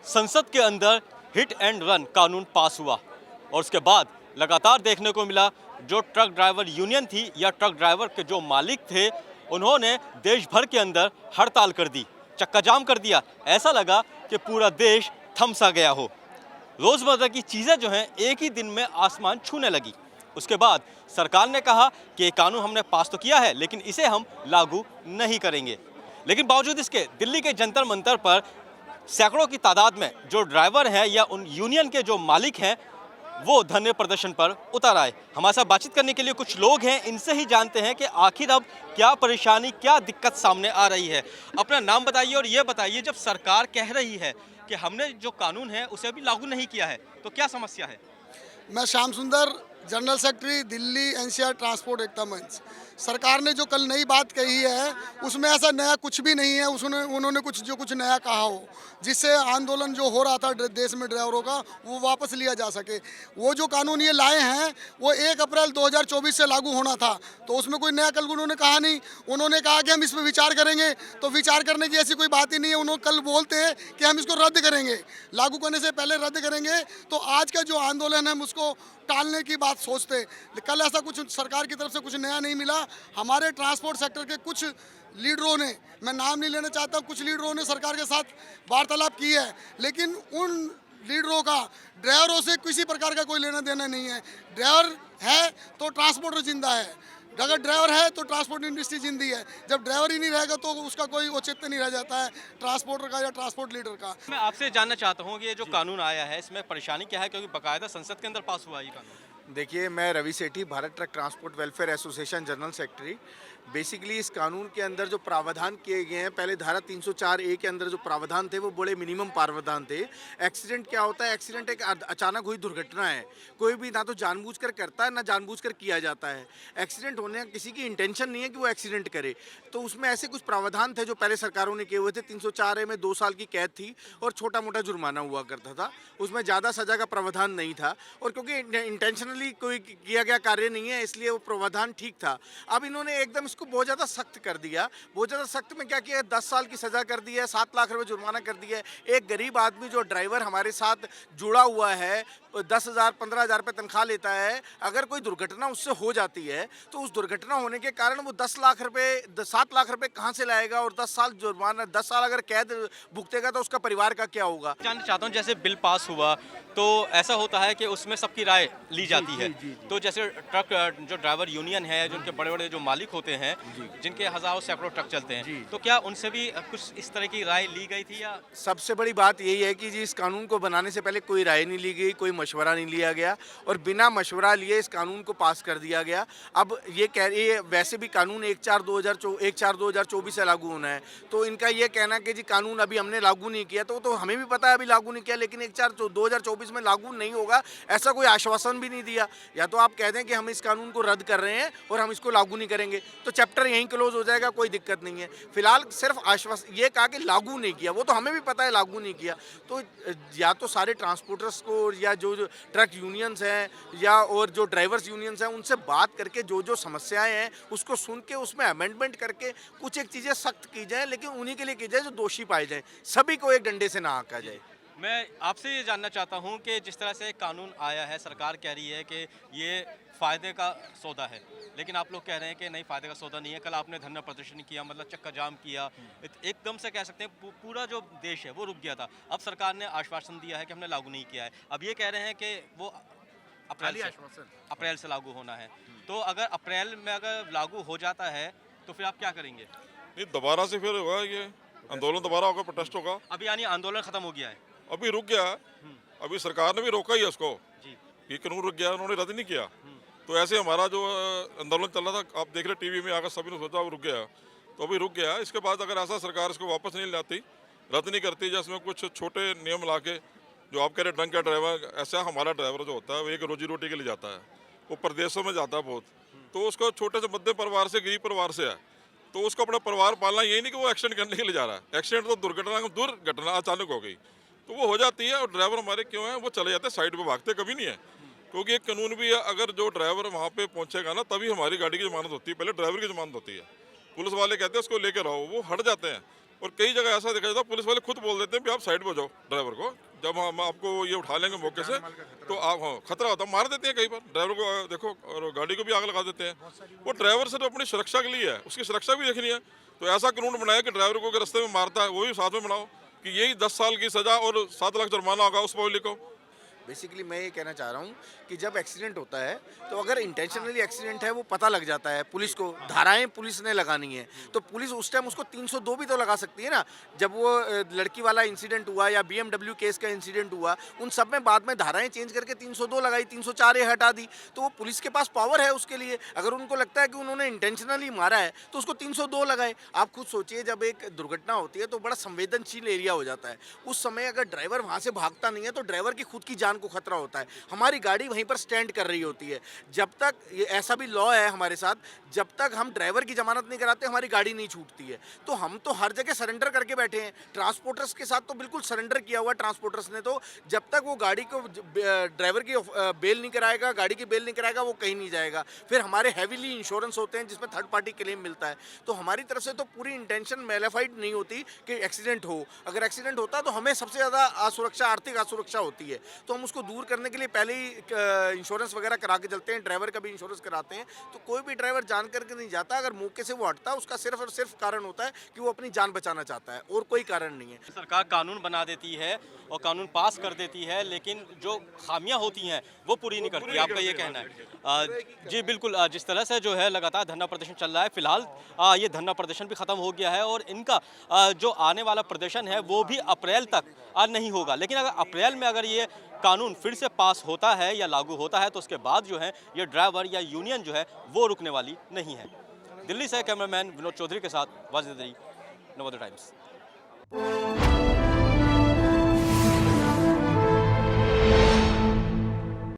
संसद के अंदर हिट एंड रन कानून पास हुआ और उसके बाद लगातार देखने को मिला जो ट्रक ड्राइवर यूनियन थी या ट्रक ड्राइवर के जो मालिक थे उन्होंने देश भर के अंदर हड़ताल कर दी, चक्का जाम कर दिया। ऐसा लगा कि पूरा देश थम सा गया हो। रोज़मर्रा की चीज़ें जो हैं एक ही दिन में आसमान छूने लगी। उसके बाद सरकार ने कहा कि ये कानून हमने पास तो किया है लेकिन इसे हम लागू नहीं करेंगे। लेकिन बावजूद इसके दिल्ली के जंतर मंतर पर सैकड़ों की तादाद में जो ड्राइवर हैं या उन यूनियन के जो मालिक हैं वो धरने प्रदर्शन पर उतर आए। हमारे साथ बातचीत करने के लिए कुछ लोग हैं, इनसे ही जानते हैं कि आखिर अब क्या परेशानी, क्या दिक्कत सामने आ रही है। अपना नाम बताइए और ये बताइए, जब सरकार कह रही है कि हमने जो कानून है उसे अभी लागू नहीं किया है तो क्या समस्या है? मैं Shyam Sundar, general secretary Delhi NCR transport Ekta Manch. सरकार ने जो कल नई बात कही है उसमें ऐसा नया कुछ भी नहीं है। उन्होंने कुछ नया कहा हो जिससे आंदोलन जो हो रहा था देश में ड्राइवरों का वो वापस लिया जा सके। वो जो कानून ये लाए हैं वो 1 अप्रैल 2024 से लागू होना था, तो उसमें कोई नया कल उन्होंने कहा नहीं। उन्होंने कहा कि हम इस पर विचार करेंगे, तो विचार करने की ऐसी कोई बात ही नहीं है। उन्होंने कल बोलते हैं कि हम इसको रद्द करेंगे, लागू करने से पहले रद्द करेंगे, तो आज का जो आंदोलन है हम उसको टालने की बात सोचते। कल ऐसा कुछ सरकार की तरफ से कुछ नया नहीं मिला। हमारे ट्रांसपोर्ट सेक्टर के कुछ लीडरों ने, मैं नाम नहीं लेना चाहता, कुछ लीडरों ने सरकार के साथ वार्तालाप की है, लेकिन उन लीडरों का ड्राइवरों से किसी प्रकार का कोई लेना देना नहीं है। ड्राइवर है तो ट्रांसपोर्टर जिंदा है, अगर ड्राइवर है तो ट्रांसपोर्ट इंडस्ट्री जिंदी है। जब ड्राइवर ही नहीं रहेगा तो उसका कोई औचित्य नहीं रह जाता है ट्रांसपोर्टर का या ट्रांसपोर्ट लीडर का। मैं आपसे जानना चाहता हूँ कि ये जो कानून आया है इसमें परेशानी क्या है, क्योंकि बाकायदा संसद के अंदर पास हुआ है ये कानून। देखिए, मैं Ravi Sethi, Bharat truck transport welfare association general secretary. Basically इस कानून के अंदर जो प्रावधान किए गए हैं, पहले धारा 304A के अंदर जो प्रावधान थे वो बड़े मिनिमम प्रावधान थे। एक्सीडेंट क्या होता है? एक्सीडेंट एक अचानक हुई दुर्घटना है, कोई भी ना तो जानबूझकर करता है ना जानबूझकर किया जाता है। एक्सीडेंट होने का किसी की इंटेंशन नहीं है कि वो एक्सीडेंट करे, तो उसमें ऐसे कुछ प्रावधान थे जो पहले सरकारों ने किए हुए थे। 304A में 2 साल की कैद थी और छोटा मोटा जुर्माना हुआ करता था, उसमें ज़्यादा सजा का प्रावधान नहीं था। और क्योंकि इंटेंशनली कोई किया गया कार्य नहीं है इसलिए वो प्रावधान ठीक था। अब इन्होंने एकदम इसको बहुत ज़्यादा सख्त कर दिया। बहुत ज़्यादा सख्त में क्या किया है? 10 साल की सज़ा कर दी है, 7 लाख रुपए जुर्माना कर दिया है। एक गरीब आदमी जो ड्राइवर हमारे साथ जुड़ा हुआ है, 10,000 15,000 रुपये तनख्वाह लेता है, अगर कोई दुर्घटना उससे हो जाती है तो उस दुर्घटना होने के कारण वो 10 लाख रुपये 7 लाख रुपये कहाँ से लाएगा? और 10 साल जुर्माना, 10 साल अगर कैद भुगतेगा तो उसका परिवार का क्या होगा? जानना चाहता हूँ, जैसे बिल पास हुआ तो ऐसा होता है कि उसमें सबकी राय ली जाती है। तो जैसे ट्रक जो ड्राइवर यूनियन है, जो उनके बड़े बड़े जो मालिक होते हैं जिनके हजारों सैकड़ों ट्रक चलते हैं, तो क्या उनसे भी कुछ इस तरह की राय ली गई थी? या सबसे बड़ी बात यही है कि जी इस कानून को बनाने से पहले कोई राय नहीं ली गई, कोई मशवरा नहीं लिया गया और बिना मशवरा लिए इस कानून को पास कर दिया गया। अब ये कह रही है, वैसे भी कानून 1/4/2024 से लागू होना है, तो इनका ये कहना कि जी कानून अभी हमने लागू नहीं किया, तो हमें भी पता है अभी लागू नहीं किया, लेकिन 1/4/2024 में लागू नहीं होगा ऐसा कोई आश्वासन भी नहीं दिया। या तो आप कह दें कि हम इस कानून को रद्द कर रहे हैं और हम इसको लागू नहीं करेंगे, तो चैप्टर यहीं क्लोज हो जाएगा, कोई दिक्कत नहीं है। फिलहाल सिर्फ आश्वासन ये कहा कि लागू नहीं किया, वो तो हमें भी पता है लागू नहीं किया। तो या तो सारे ट्रांसपोर्टर्स को या जो ट्रक यूनियंस हैं या और जो ड्राइवर्स यूनियंस हैं उनसे बात करके जो समस्याएं हैं उसको सुन के उसमें अमेंडमेंट करके कुछ एक चीज़ें सख्त की जाए, लेकिन उन्हीं के लिए की जाए जो दोषी पाए जाए, सभी को एक डंडे से ना आंका जाए। मैं आपसे ये जानना चाहता हूँ कि जिस तरह से कानून आया है, सरकार कह रही है कि ये फ़ायदे का सौदा है, लेकिन आप लोग कह रहे हैं कि नहीं, फ़ायदे का सौदा नहीं है। कल आपने धरना प्रदर्शन किया, मतलब चक्का जाम किया, एकदम से कह सकते हैं पूरा जो देश है वो रुक गया था। अब सरकार ने आश्वासन दिया है कि हमने लागू नहीं किया है, अब ये कह रहे हैं कि वो अप्रैल से लागू होना है। तो अगर अप्रैल में अगर लागू हो जाता है तो फिर आप क्या करेंगे? नहीं, दोबारा से फिर होगा ये आंदोलन, दोबारा होगा, प्रोटेस्ट होगा। अभी यानी आंदोलन खत्म हो गया है? अभी रुक गया है, अभी सरकार ने भी रोका ही है उसको जी। ये कानून रुक गया, उन्होंने रद्द नहीं किया। तो ऐसे हमारा जो आंदोलन चल रहा था, आप देख रहे टीवी में आकर सभी ने सोचा अब रुक गया, तो अभी रुक गया। इसके बाद अगर ऐसा सरकार इसको वापस नहीं लाती, रद्द नहीं करती, जिसमें कुछ छोटे नियम ला के, जो आप कह रहे ड्रंक का ड्राइवर, ऐसा हमारा ड्राइवर जो होता है वो एक रोजी रोटी के लिए जाता है, वो प्रदेशों में जाता है बहुत, तो उसको छोटे से मध्यम परिवार से, गरीब परिवार से है, तो उसको अपना परिवार पालना, यही नहीं कि वो एक्सीडेंट करने के लिए जा रहा है। एक्सीडेंट तो दुर्घटना अचानक हो गई तो वो हो जाती है, और ड्राइवर हमारे क्यों हैं, वो चले जाते हैं, साइड पे भागते कभी नहीं है। क्योंकि एक कानून भी है, अगर जो ड्राइवर वहाँ पे पहुँचेगा ना तभी हमारी गाड़ी की जमानत होती है, पहले ड्राइवर की जमानत होती है। पुलिस वाले कहते हैं उसको लेकर आओ, वो हट जाते हैं, और कई जगह ऐसा देखा जाता है पुलिस वाले खुद बोल देते हैं कि आप साइड पे हो जाओ ड्राइवर को, जब हम आपको ये उठा लेंगे मौके से तो आप हाँ खतरा होता है, मार देते हैं कई बार ड्राइवर को, देखो, और गाड़ी को भी आग लगा देते हैं। वो ड्राइवर से तो अपनी सुरक्षा के लिए है, उसकी सुरक्षा भी देखनी है। तो ऐसा कानून बनाया कि ड्राइवर को अगर रास्ते में मारता है वो भी साथ में बनाओ कि यही 10 साल की सजा और 7 लाख जुर्माना होगा उस पब्लिक को। बेसिकली मैं ये कहना चाह रहा हूँ कि जब एक्सीडेंट होता है तो अगर इंटेंशनली एक्सीडेंट है वो पता लग जाता है पुलिस को, धाराएं पुलिस ने लगानी है तो पुलिस उस टाइम उसको 302 भी तो लगा सकती है ना। जब वो लड़की वाला इंसिडेंट हुआ या BMW केस का इंसिडेंट हुआ, उन सब में बाद में धाराएं चेंज करके 302 लगाई, 304 ए हटा दी। तो वो पुलिस के पास पावर है उसके लिए, अगर उनको लगता है कि उन्होंने इंटेंशनली मारा है तो उसको 302 लगाए। आप खुद सोचिए, जब एक दुर्घटना होती है तो बड़ा संवेदनशील एरिया हो जाता है। उस समय अगर ड्राइवर वहाँ से भागता नहीं है तो ड्राइवर की खुद की जान को खतरा होता है। हमारी गाड़ी वहीं पर स्टैंड कर रही होती है। जब तक ये ऐसा भी लॉ है हमारे साथ, जब तक हम ड्राइवर की जमानत नहीं कराते हमारी गाड़ी नहीं छूटती है। तो हम तो हर जगह सरेंडर करके बैठे हैं। ट्रांसपोर्टर्स के साथ तो बिल्कुल सरेंडर किया हुआ ट्रांसपोर्टर्स ने, तो जब तक वो गाड़ी को ड्राइवर की बेल नहीं कराएगा, गाड़ी की बेल नहीं कराएगा, वो कहीं नहीं जाएगा। फिर हमारे हैवीली इंश्योरेंस होते हैं जिसमें थर्ड पार्टी क्लेम मिलता है। तो हमारी तरफ से तो पूरी इंटेंशन मेलिफाइड नहीं होती कि एक्सीडेंट हो। अगर एक्सीडेंट होता तो हमें सबसे ज़्यादा असुरक्षा, आर्थिक असुरक्षा होती है। तो हम उसको दूर करने के लिए पहले ही इंश्योरेंस वगैरह करा के चलते हैं, ड्राइवर का भी इंश्योरेंस कराते हैं। तो कोई भी ड्राइवर जान करके नहीं जाता, अगर मौके से वो हटता है उसका सिर्फ और सिर्फ कारण होता है कि वो अपनी जान बचाना चाहता है, और कोई कारण नहीं है। सरकार कानून बना देती है और कानून पास कर देती है, लेकिन जो खामियां होती हैं वो पूरी नहीं करती, आपका ये कहना है? जी बिल्कुल, जिस तरह से जो है लगातार धरना प्रदर्शन चल रहा है, फिलहाल ये धरना प्रदर्शन भी खत्म हो गया है और इनका जो आने वाला प्रदर्शन है वो भी अप्रैल तक नहीं होगा। लेकिन अगर अप्रैल में अगर ये कानून फिर से पास होता है या लागू होता है तो उसके बाद जो है ये ड्राइवर या यूनियन जो है वो रुकने वाली नहीं है। दिल्ली से कैमरामैन विनोद चौधरी के साथ वाजिद अली, नवोदय टाइम्स।